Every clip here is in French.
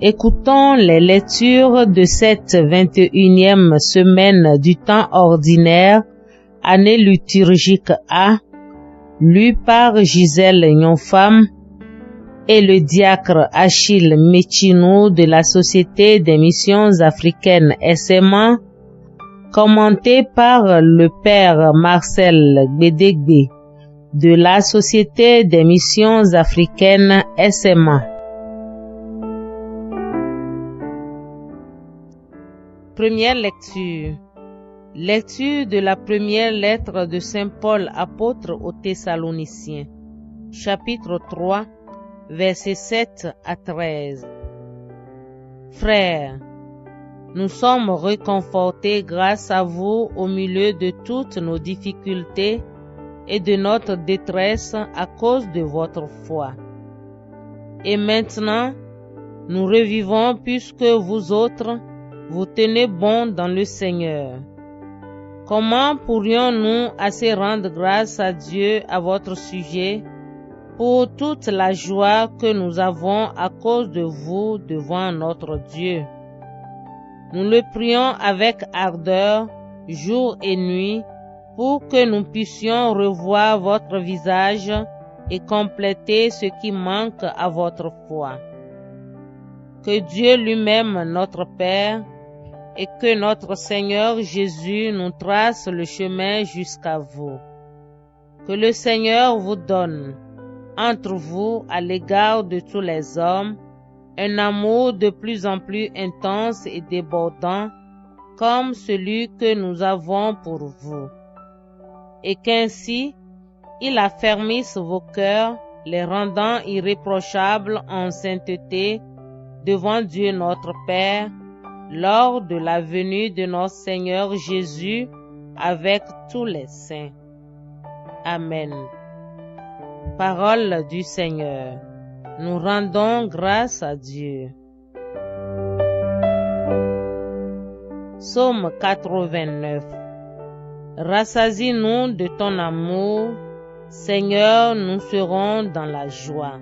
Écoutons les lectures de cette 21e semaine du temps ordinaire, année liturgique A, lue par Gisèle Nyonfam et le diacre Achille Méchinou de la Société des Missions Africaines SMA, commentée par le père Marcel Gbedegbe de la Société des Missions Africaines SMA. Première lecture. Lecture de la première lettre de Saint Paul apôtre aux Thessaloniciens. Chapitre 3, versets 7 à 13. Frères, nous sommes réconfortés grâce à vous au milieu de toutes nos difficultés et de notre détresse à cause de votre foi. Et maintenant, nous revivons puisque vous autres, vous tenez bon dans le Seigneur. Comment pourrions-nous assez rendre grâce à Dieu à votre sujet pour toute la joie que nous avons à cause de vous devant notre Dieu? Nous le prions avec ardeur, jour et nuit, pour que nous puissions revoir votre visage et compléter ce qui manque à votre foi. Que Dieu lui-même, notre Père, et que notre Seigneur Jésus nous trace le chemin jusqu'à vous. Que le Seigneur vous donne, entre vous à l'égard de tous les hommes, un amour de plus en plus intense et débordant, comme celui que nous avons pour vous. Et qu'ainsi, il affermisse vos cœurs, les rendant irréprochables en sainteté devant Dieu notre Père, lors de la venue de notre Seigneur Jésus avec tous les saints. Amen. Parole du Seigneur. Nous rendons grâce à Dieu. Psaume 89. Rassasie-nous de ton amour, Seigneur, nous serons dans la joie.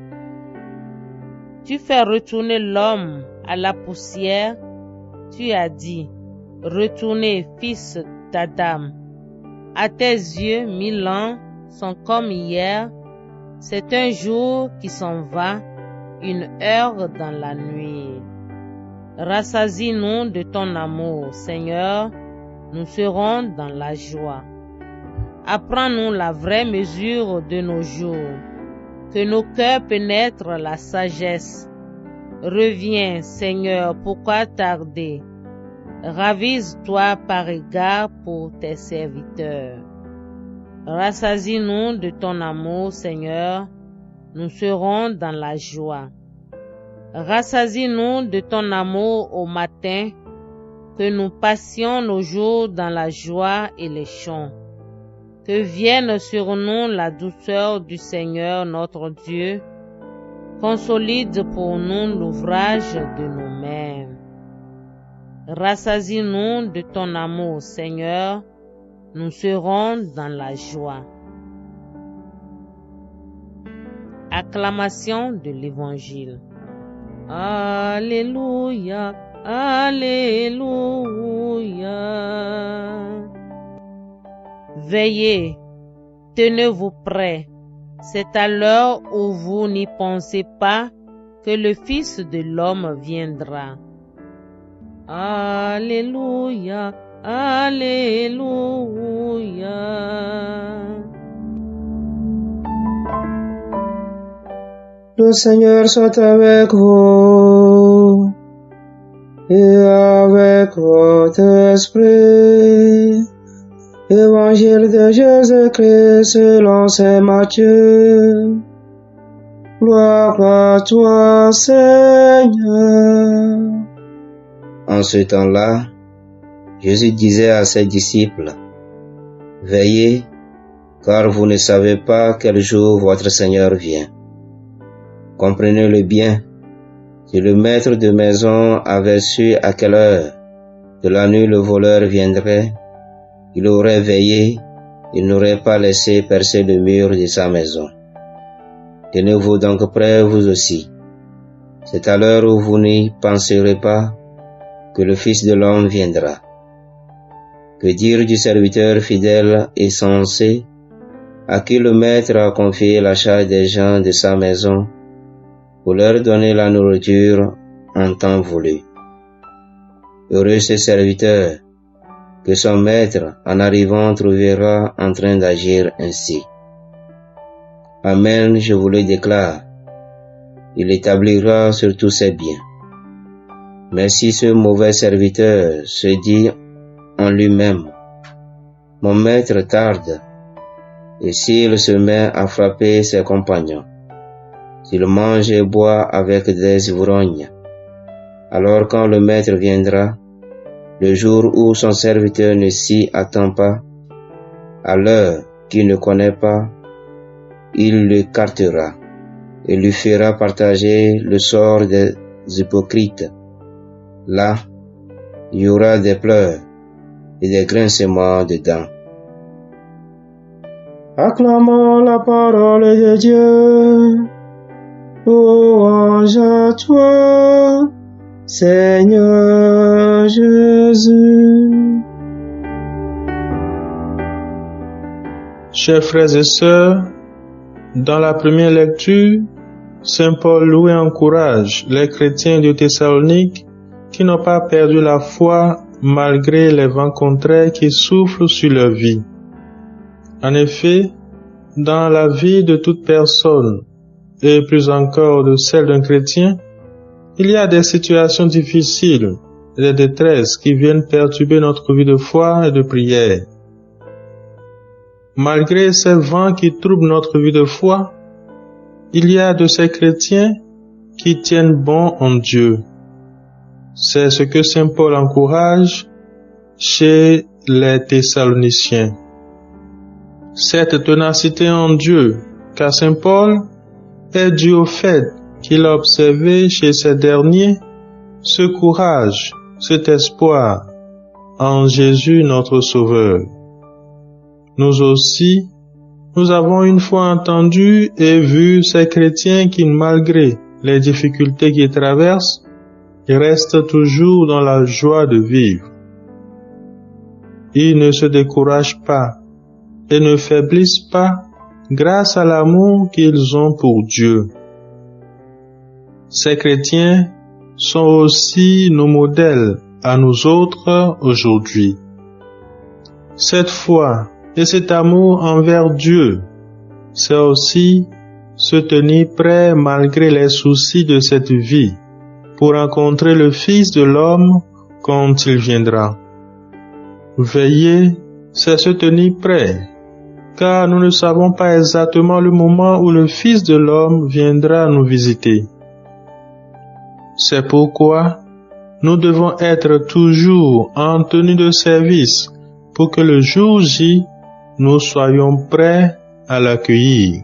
Tu fais retourner l'homme à la poussière. Tu as dit, retournez, fils d'Adam. À tes yeux, 1000 ans sont comme hier. C'est un jour qui s'en va, une heure dans la nuit. Rassasie-nous de ton amour, Seigneur, nous serons dans la joie. Apprends-nous la vraie mesure de nos jours, que nos cœurs pénètrent la sagesse. Reviens, Seigneur, pourquoi tarder? Ravise-toi par égard pour tes serviteurs. Rassasie-nous de ton amour, Seigneur, nous serons dans la joie. Rassasie-nous de ton amour au matin, que nous passions nos jours dans la joie et les chants. Que vienne sur nous la douceur du Seigneur notre Dieu, consolide pour nous l'ouvrage de nos mains. Rassasie-nous de ton amour, Seigneur, nous serons dans la joie. Acclamation de l'Évangile. Alléluia, Alléluia. Veillez, tenez-vous prêts. C'est à l'heure où vous n'y pensez pas que le Fils de l'homme viendra. Alléluia, Alléluia. Le Seigneur soit avec vous et avec votre esprit. Évangile de Jésus-Christ selon saint Matthieu. Gloire à toi, Seigneur. En ce temps-là, Jésus disait à ses disciples, « Veillez, car vous ne savez pas quel jour votre Seigneur vient. » Comprenez-le bien, si le maître de maison avait su à quelle heure de la nuit le voleur viendrait, il aurait veillé, il n'aurait pas laissé percer le mur de sa maison. Tenez-vous donc prêts vous aussi. C'est à l'heure où vous n'y penserez pas que le Fils de l'homme viendra. Que dire du serviteur fidèle et sensé, à qui le maître a confié la charge des gens de sa maison, pour leur donner la nourriture en temps voulu. Heureux ce serviteur, que son maître, en arrivant, trouvera en train d'agir ainsi. Amen, je vous le déclare, il établira sur tous ses biens. Mais si ce mauvais serviteur se dit en lui-même, mon maître tarde, et s'il se met à frapper ses compagnons, s'il mange et boit avec des ivrognes, alors quand le maître viendra, le jour où son serviteur ne s'y attend pas, à l'heure qu'il ne connaît pas, il l'écartera et lui fera partager le sort des hypocrites. Là, il y aura des pleurs et des grincements de dents. Acclamons la parole de Dieu. Louange à toi, Seigneur Jésus. Chers frères et sœurs, dans la première lecture, Saint Paul loue et encourage les chrétiens de Thessalonique qui n'ont pas perdu la foi malgré les vents contraires qui soufflent sur leur vie. En effet, dans la vie de toute personne, et plus encore de celle d'un chrétien, il y a des situations difficiles et des détresses qui viennent perturber notre vie de foi et de prière. Malgré ces vents qui troublent notre vie de foi, il y a de ces chrétiens qui tiennent bon en Dieu. C'est ce que Saint Paul encourage chez les Thessaloniciens. Cette ténacité en Dieu qu'a Saint Paul est due au fait qu'il a observé chez ces derniers ce courage, cet espoir en Jésus notre Sauveur. Nous aussi, nous avons une fois entendu et vu ces chrétiens qui, malgré les difficultés qu'ils traversent, restent toujours dans la joie de vivre. Ils ne se découragent pas et ne faiblissent pas grâce à l'amour qu'ils ont pour Dieu. Ces chrétiens sont aussi nos modèles à nous autres aujourd'hui. Cette foi et cet amour envers Dieu, c'est aussi se tenir prêt malgré les soucis de cette vie pour rencontrer le Fils de l'homme quand il viendra. Veiller, c'est se tenir prêt, car nous ne savons pas exactement le moment où le Fils de l'homme viendra nous visiter. C'est pourquoi nous devons être toujours en tenue de service pour que le jour J, nous soyons prêts à l'accueillir.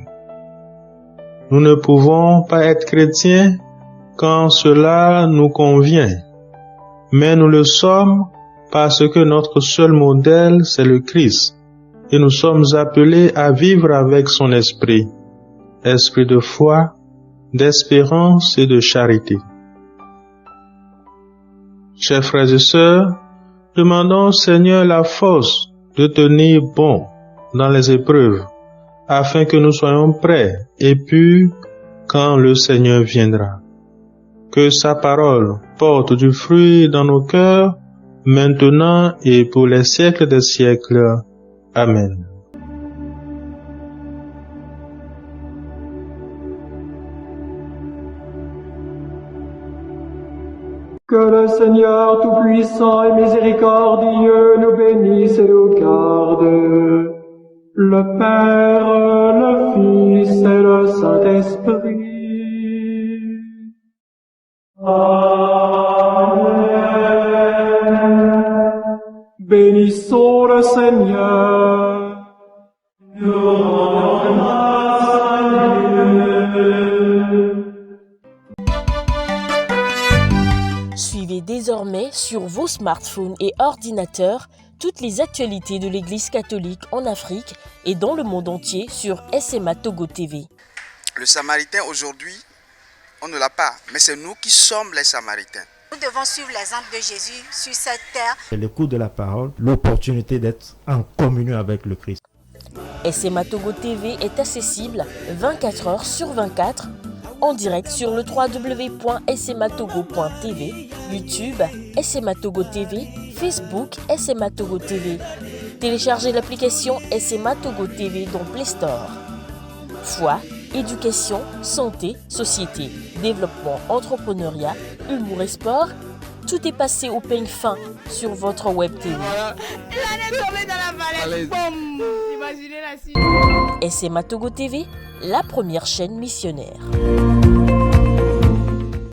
Nous ne pouvons pas être chrétiens quand cela nous convient, mais nous le sommes parce que notre seul modèle, c'est le Christ, et nous sommes appelés à vivre avec son esprit, esprit de foi, d'espérance et de charité. Chers frères et sœurs, demandons au Seigneur la force de tenir bon dans les épreuves, afin que nous soyons prêts et purs quand le Seigneur viendra. Que sa parole porte du fruit dans nos cœurs, maintenant et pour les siècles des siècles. Amen. Que le Seigneur Tout-Puissant et Miséricordieux nous bénisse et nous garde, le Père, le Fils et le Saint-Esprit. Amen. Bénissons le Seigneur. Nous rendons grâce à Dieu. Suivez désormais sur vos smartphones et ordinateurs toutes les actualités de l'Église catholique en Afrique et dans le monde entier sur SMA Togo TV. Le Samaritain aujourd'hui, on ne l'a pas, mais c'est nous qui sommes les Samaritains. Nous devons suivre l'exemple de Jésus sur cette terre. C'est l'écoute de la parole, l'opportunité d'être en communion avec le Christ. SMA Togo TV est accessible 24 heures sur 24 en direct sur le www.smatogo.tv, YouTube SMA Togo TV, Facebook SMA Togo TV. Téléchargez l'application SMA Togo TV dans Play Store. Foi, éducation, santé, société, développement, entrepreneuriat, humour et sport, tout est passé au peigne fin sur votre web TV. Il allait tomber dans la vallée. Boum. Imaginez la suite. SMA Togo TV, la première chaîne missionnaire.